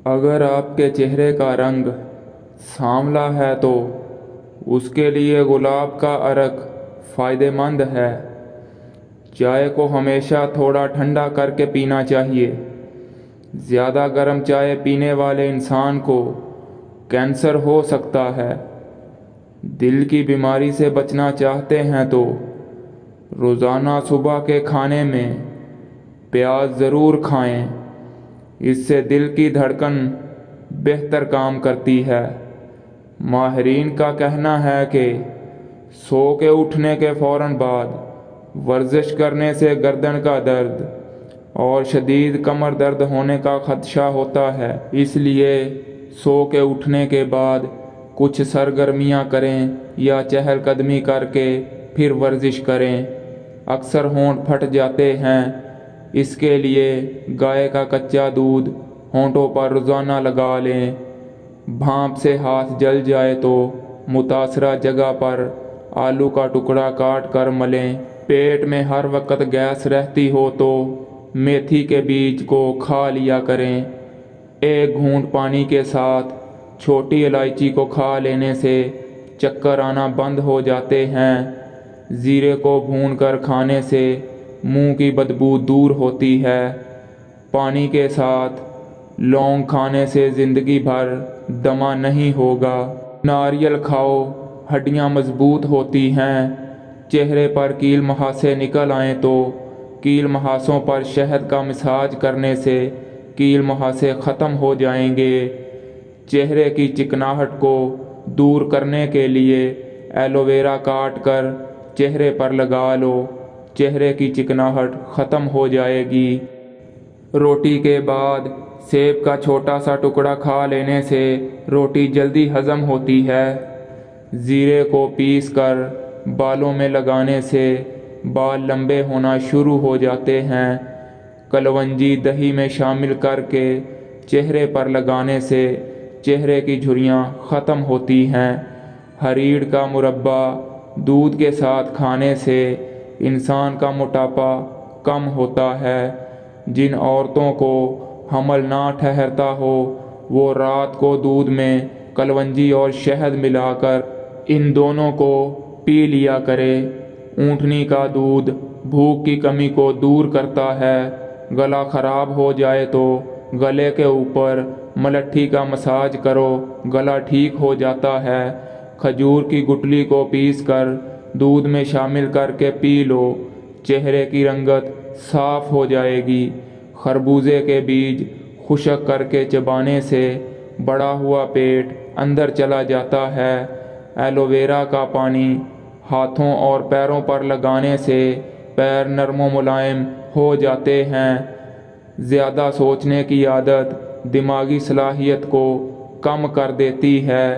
اگر آپ کے چہرے کا رنگ سانولا ہے تو اس کے لیے گلاب کا عرق فائدہ مند ہے۔ چائے کو ہمیشہ تھوڑا ٹھنڈا کر کے پینا چاہیے۔ زیادہ گرم چائے پینے والے انسان کو کینسر ہو سکتا ہے۔ دل کی بیماری سے بچنا چاہتے ہیں تو روزانہ صبح کے کھانے میں پیاز ضرور کھائیں، اس سے دل کی دھڑکن بہتر کام کرتی ہے۔ ماہرین کا کہنا ہے کہ سو کے اٹھنے کے فوراً بعد ورزش کرنے سے گردن کا درد اور شدید کمر درد ہونے کا خدشہ ہوتا ہے، اس لیے سو کے اٹھنے کے بعد کچھ سرگرمیاں کریں یا چہل قدمی کر کے پھر ورزش کریں۔ اکثر ہونٹ پھٹ جاتے ہیں، اس کے لیے گائے کا کچا دودھ ہونٹوں پر روزانہ لگا لیں۔ بھانپ سے ہاتھ جل جائے تو متاثرہ جگہ پر آلو کا ٹکڑا کاٹ کر ملیں۔ پیٹ میں ہر وقت گیس رہتی ہو تو میتھی کے بیج کو کھا لیا کریں۔ ایک گھونٹ پانی کے ساتھ چھوٹی الائچی کو کھا لینے سے چکر آنا بند ہو جاتے ہیں۔ زیرے کو بھون کر کھانے سے منہ کی بدبو دور ہوتی ہے۔ پانی کے ساتھ لونگ کھانے سے زندگی بھر دمہ نہیں ہوگا۔ ناریل کھاؤ، ہڈیاں مضبوط ہوتی ہیں۔ چہرے پر کیل مہاسے نکل آئیں تو کیل مہاسوں پر شہد کا مساج کرنے سے کیل مہاسے ختم ہو جائیں گے۔ چہرے کی چکناہٹ کو دور کرنے کے لیے ایلو ویرا کاٹ کر چہرے پر لگا لو، چہرے کی چکناہٹ ختم ہو جائے گی۔ روٹی کے بعد سیب کا چھوٹا سا ٹکڑا کھا لینے سے روٹی جلدی ہضم ہوتی ہے۔ زیرے کو پیس کر بالوں میں لگانے سے بال لمبے ہونا شروع ہو جاتے ہیں۔ کلونجی دہی میں شامل کر کے چہرے پر لگانے سے چہرے کی جھریاں ختم ہوتی ہیں۔ ہریڑ کا مربع دودھ کے ساتھ کھانے سے انسان کا موٹاپا کم ہوتا ہے۔ جن عورتوں کو حمل نہ ٹھہرتا ہو وہ رات کو دودھ میں کلونجی اور شہد ملا کر ان دونوں کو پی لیا کرے۔ اونٹنی کا دودھ بھوک کی کمی کو دور کرتا ہے۔ گلا خراب ہو جائے تو گلے کے اوپر ملٹھی کا مساج کرو، گلا ٹھیک ہو جاتا ہے۔ کھجور کی گٹلی کو پیس کر دودھ میں شامل کر کے پی لو، چہرے کی رنگت صاف ہو جائے گی۔ خربوزے کے بیج خشک کر کے چبانے سے بڑا ہوا پیٹ اندر چلا جاتا ہے۔ ایلو ویرا کا پانی ہاتھوں اور پیروں پر لگانے سے پیر نرم و ملائم ہو جاتے ہیں۔ زیادہ سوچنے کی عادت دماغی صلاحیت کو کم کر دیتی ہے۔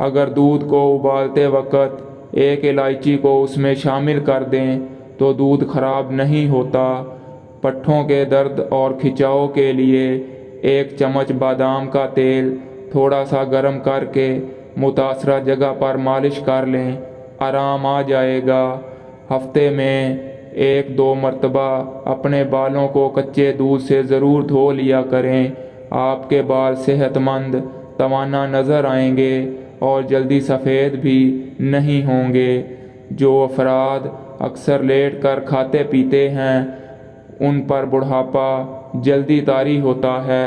اگر دودھ کو ابالتے وقت ایک الائچی کو اس میں شامل کر دیں تو دودھ خراب نہیں ہوتا۔ پٹھوں کے درد اور کھچاؤ کے لیے ایک چمچ بادام کا تیل تھوڑا سا گرم کر کے متاثرہ جگہ پر مالش کر لیں، آرام آ جائے گا۔ ہفتے میں 1-2 مرتبہ اپنے بالوں کو کچے دودھ سے ضرور دھو لیا کریں۔ آپ کے بال صحت مند، توانا نظر آئیں گے اور جلدی سفید بھی نہیں ہوں گے۔ جو افراد اکثر لیٹ کر کھاتے پیتے ہیں ان پر بڑھاپا جلدی طاری ہوتا ہے۔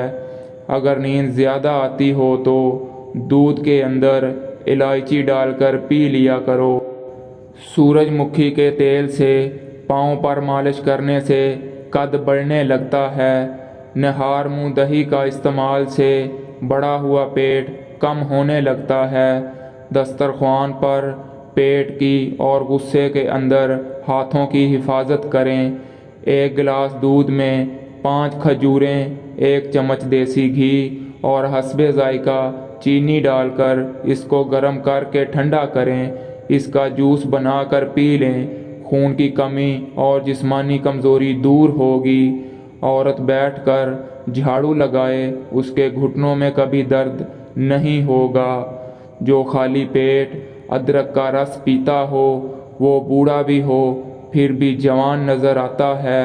اگر نیند زیادہ آتی ہو تو دودھ کے اندر الائچی ڈال کر پی لیا کرو۔ سورج مکھی کے تیل سے پاؤں پر مالش کرنے سے قد بڑھنے لگتا ہے۔ نہار منہ دہی کا استعمال سے بڑا ہوا پیٹ کم ہونے لگتا ہے۔ دسترخوان پر پیٹ کی اور غصے کے اندر ہاتھوں کی حفاظت کریں۔ ایک گلاس دودھ میں 5 کھجوریں، 1 چمچ دیسی گھی اور حسب ذائقہ چینی ڈال کر اس کو گرم کر کے ٹھنڈا کریں۔ اس کا جوس بنا کر پی لیں، خون کی کمی اور جسمانی کمزوری دور ہوگی۔ عورت بیٹھ کر جھاڑو لگائے اس کے گھٹنوں میں کبھی درد نہیں ہوگا۔ جو خالی پیٹ ادرک کا رس پیتا ہو وہ بوڑھا بھی ہو پھر بھی جوان نظر آتا ہے۔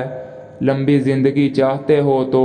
لمبی زندگی چاہتے ہو تو